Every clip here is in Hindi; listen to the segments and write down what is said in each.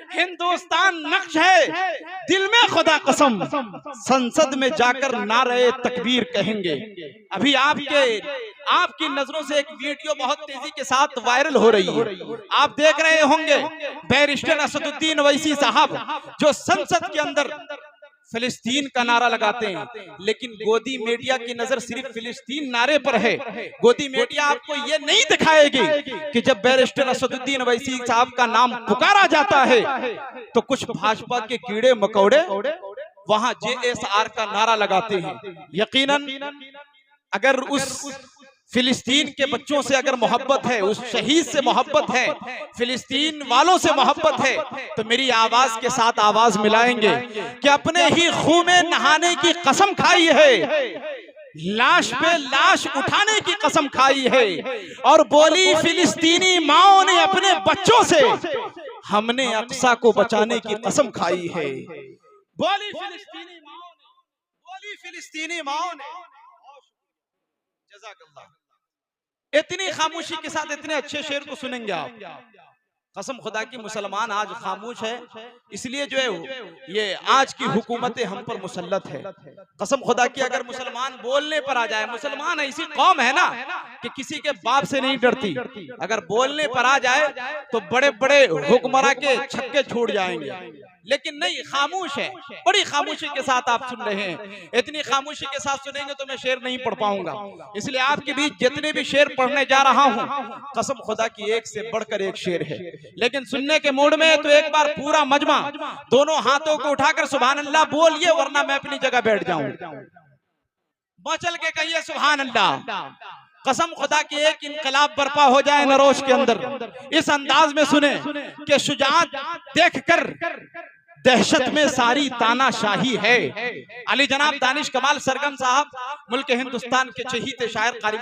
हिंदुस्तान नक्श है, दिल में खुदा कसम, संसद में जाकर नारे तकबीर कहेंगे। अभी आपकी नजरों से एक वीडियो बहुत तेजी के साथ वायरल हो रही है। आप देख रहे होंगे बैरिस्टर असदुद्दीन ओवैसी साहब जो संसद के अंदर फिलिस्तीन का नारा लगाते हैं, लेकिन गोदी मीडिया की नजर सिर्फ फिलिस्तीन नारे पर है। गोदी मीडिया आपको ये नहीं दिखाएगी कि जब बैरिस्टर असदुद्दीन ओवैसी साहब का नाम पुकारा जाता है तो कुछ भाजपा के कीड़े मकोड़े वहां JSR का नारा लगाते हैं। यकीनन अगर उस फिलिस्तीन के बच्चों से अगर मोहब्बत है, उस शहीद से मोहब्बत है, फिलिस्तीन वालों से मोहब्बत है, तो मेरी आवाज के साथ आवाज मिलाएंगे कि अपने ही खून में नहाने की कसम खाई है, लाश पे लाश उठाने की कसम खाई है, और बोली फिलिस्तीनी माओ ने अपने बच्चों से हमने अक्सा को बचाने की कसम खाई है। बोली फिलिस्तीनी माओ ने, बोली फिलिस्तीनी माओ ने। जज़ाकल्लाह। इतनी खामोशी के साथ इतने अच्छे शेर को सुनेंगे आप। कसम खुदा की मुसलमान आज खामोश है, इसलिए जो है ये आज की हुकूमतें हम पर मुसल्लत है। कसम खुदा की अगर मुसलमान बोलने पर आ जाए, मुसलमान ऐसी कौम है ना कि किसी के बाप से नहीं डरती, अगर बोलने पर आ जाए तो बड़े बड़े हुक्मरां के छक्के छूट जाएंगे, लेकिन नहीं, खामोश है। बड़ी खामोशी के साथ आप सुन रहे हैं। इतनी खामोशी के साथ सुनेंगे तो मैं शेर नहीं पढ़ पाऊंगा, इसलिए आपके बीच जितने भी शेर पढ़ने जा रहा हूं, कसम खुदा की एक से बढ़कर एक शेर है। लेकिन सुनने के मूड में तो एक बार पूरा मजमा दोनों हाथों को उठाकर सुभान अल्लाह बोलिए, वरना मैं अपनी जगह बैठ जाऊं। मचल के कहिए सुभान अल्लाह। कसम खुदा की एक इनकलाब बर्पा हो जाए नरोश के अंदर। इस अंदाज में सुने कि शुजाअत देखकर दहशत में सारी तानाशाही है। अली जनाब दानिश कमाल सरगम साहब, मुल्क हिंदुस्तान के चहीते शायर कारी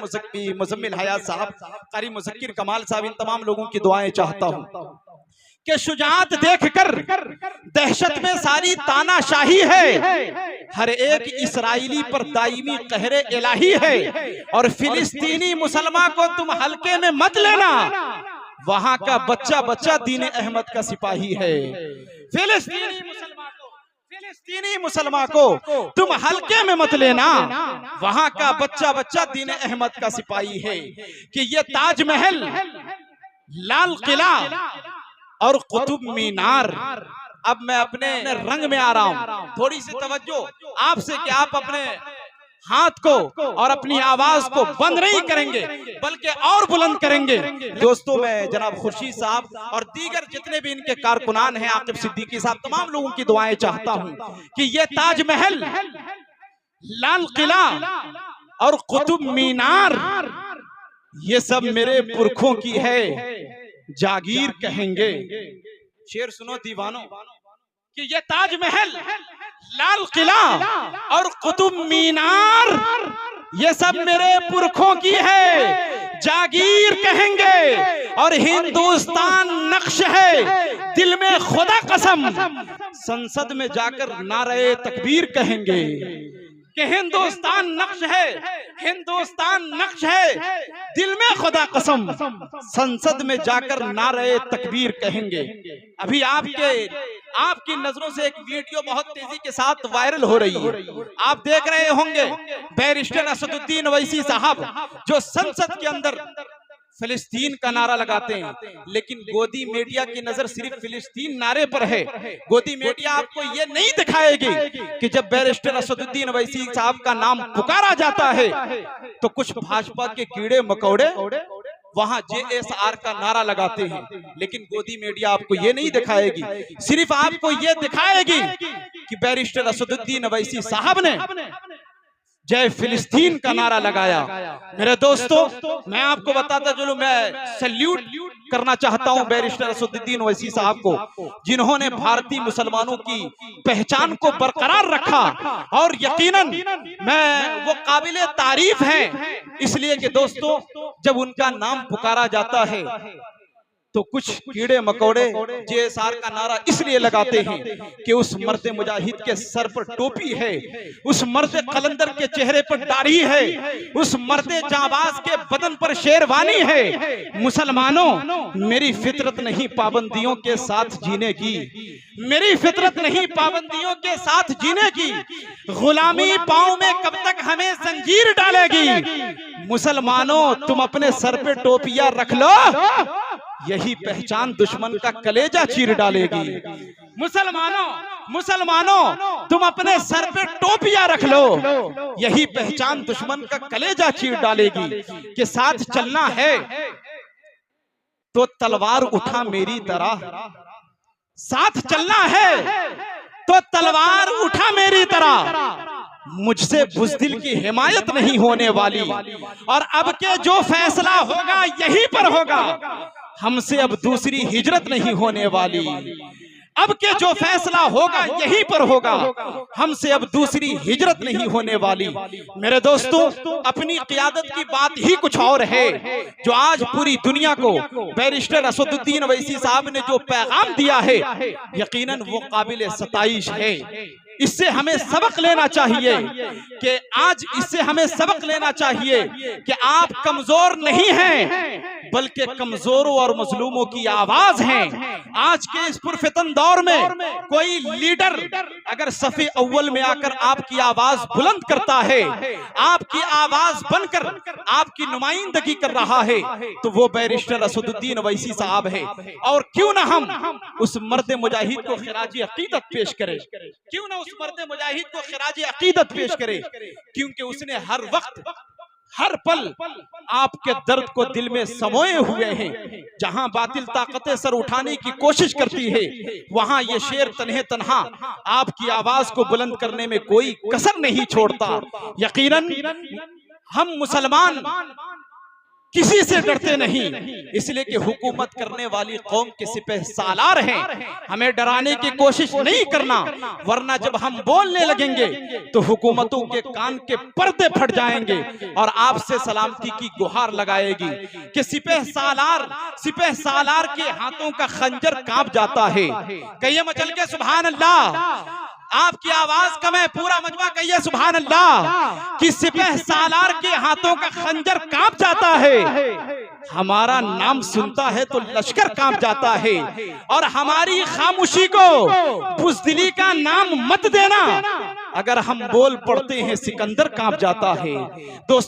मुज़म्मिल हयात साहब, कारी मुज़क्किर कमाल साहब, इन तमाम लोगों की दुआएं चाहता हूं कि शुजाअत देखकर दहशत में सारी तानाशाही है, हर एक इसराइली पर दायमी कहरे इलाही है, और फिलिस्तीनी मुसलमान को तुम हल्के में मत लेना, वहां का बच्चा बच्चा दीन अहमद का सिपाही है। फिलिस्तीनी मुसलमान को तुम हल्के में मत लेना, वहां का बच्चा बच्चा दीन अहमद का सिपाही है। कि ये ताजमहल, लाल किला और कुतुब मीनार। अब मैं अपने रंग में आ रहा हूं, थोड़ी सी तवज्जो आपसे कि आप अपने हाथ को और अपनी आवाज को बंद नहीं करेंगे बल्कि और बुलंद करेंगे। दोस्तों, मैं जनाब खुर्शीद साहब और दीगर जितने भी इनके कारकुनान हैं, आकिब सिद्दीकी साहब, तमाम लोगों की दुआएं चाहता हूं कि ये ताजमहल, लाल किला और कुतुब मीनार, ये सब मेरे पुरखों की है, जागीर कहेंगे। शेर सुनो दीवानों कि ये ताजमहल, लाल किला और कुतुब मीनार, ये सब मेरे पुरखों की है, जागीर कहेंगे। और हिंदुस्तान नक्श है, दिल में खुदा कसम, संसद में जाकर नारे तकबीर कहेंगे। कि हिंदुस्तान नक्श है, हिंदुस्तान नक्श है, दिल में खुदा कसम, संसद में जाकर नारे तकबीर कहेंगे। अभी आपकी नजरों से एक वीडियो बहुत तेजी के साथ वायरल हो रही है। आप देख रहे होंगे बैरिस्टर असदुद्दीन ओवैसी साहब जो संसद के अंदर फिलिस्तीन का नारा लगाते हैं, लेकिन गोदी मीडिया की नजर सिर्फ फिलिस्तीन नारे पर है। गोदी मीडिया आपको ये नहीं दिखाएगी कि जब बैरिस्टर असदुद्दीन ओवैसी साहब का नाम पुकारा जाता है तो कुछ भाजपा के कीड़े मकोड़े वहां JSR का नारा लगाते हैं, लेकिन गोदी मीडिया आपको ये नहीं दिखाएगी। सिर्फ आपको ये दिखाएगी कि बैरिस्टर असदुद्दीन ओवैसी साहब ने जय फिलिस्तीन का नारा लगाया। मेरे दोस्तों, मैं आपको बताता चलूं, मैं सैल्यूट करना चाहता हूं बैरिस्टर असदुद्दीन ओवैसी साहब को, जिन्होंने भारतीय मुसलमानों की पहचान को बरकरार रखा, और यकीनन मैं वो काबिले तारीफ हैं, इसलिए कि दोस्तों जब उनका नाम पुकारा जाता है तो कुछ कीड़े मकोड़े जेएसआर का नारा इसलिए लगाते हैं कि उस मर्द मुजाहिद के सर पर टोपी है, उस मर्द कलंदर के चेहरे पर दाढ़ी है, उस मर्द जाबाज के बदन पर शेरवानी है। मुसलमानों, मेरी फितरत नहीं पाबंदियों के साथ जीने की, मेरी फितरत नहीं पाबंदियों के साथ जीने की। गुलामी पांव में कब तक हमें जंजीर डालेगी। मुसलमानों, तुम अपने सर पे टोपियां रख लो, यही पहचान दुश्मन का कलेजा चीर डालेगी। मुसलमानों, तुम अपने सर पे टोपियां रख लो, यही पहचान दुश्मन का कलेजा चीर डालेगी। कि साथ चलना है तो तलवार उठा मेरी तरह, साथ चलना है तो तलवार उठा मेरी तरह। मुझसे बुज़दिल की हिमायत नहीं होने वाली, और अब के जो फैसला होगा यहीं पर होगा। हमसे अब दूसरी हिजरत नहीं होने वाली, अब के जो फैसला होगा यहीं पर होगा। हमसे अब दूसरी हिजरत नहीं होने वाली। मेरे दोस्तों, अपनी क़ियादत की बात ही कुछ और है। जो आज पूरी दुनिया को बैरिस्टर असदुद्दीन अवैसी साहब ने जो पैगाम दिया है, यकीनन वो काबिल सताइश है। इससे हमें सबक लेना चाहिए कि आज इससे हमें सबक लेना चाहिए कि आप कमजोर नहीं हैं, बल्कि कमजोरों और मजलूमों की आवाज हैं। आज के इस पुरफितन दौर में कोई लीडर अगर सफ़े अव्वल में आकर आपकी आवाज बुलंद करता है, आपकी आवाज बनकर आपकी नुमाइंदगी कर रहा है, तो वो बैरिस्टर असदुद्दीन अवैसी साहब है। और क्यों ना हम उस मर्द मुजाहिद को खिराज अकीदत पेश करें, क्यों ना उस मर्द मुजाहिद को खिराज अकीदत पेश करे, क्योंकि उसने हर वक्त हर पल आपके दर्द को दिल में समोए हुए हैं। जहां बातिल ताकतें सर उठाने की कोशिश करती है, वहां ये शेर तन्हे तन्हा आपकी आवाज को बुलंद करने में कोई कसर नहीं छोड़ता। यकीनन हम मुसलमान किसी से डरते नहीं, इसलिए कि हुकूमत करने वाली कौम के सिपह सालार हैं। हमें डराने की कोशिश नहीं करना, वरना जब हम बोलने लगेंगे तो हुकूमतों के कान के पर्दे फट जाएंगे और आपसे सलामती की गुहार लगाएगी कि सिपह सालार के हाथों का खंजर कांप जाता है। कहिए मचल के सुभान अल्लाह। आपकी आवाज कम है, पूरा मजमा कहिए सुभान अल्लाह। कि सिपह सालार के हाथों का खंजर कांप जाता है, हमारा नाम सुनता है तो लश्कर कांप जाता है। और हमारी खामोशी को बुज़दिली का नाम मत देना, अगर हम बोल पड़ते हैं सिकंदर कांप जाता है। दोस्तों,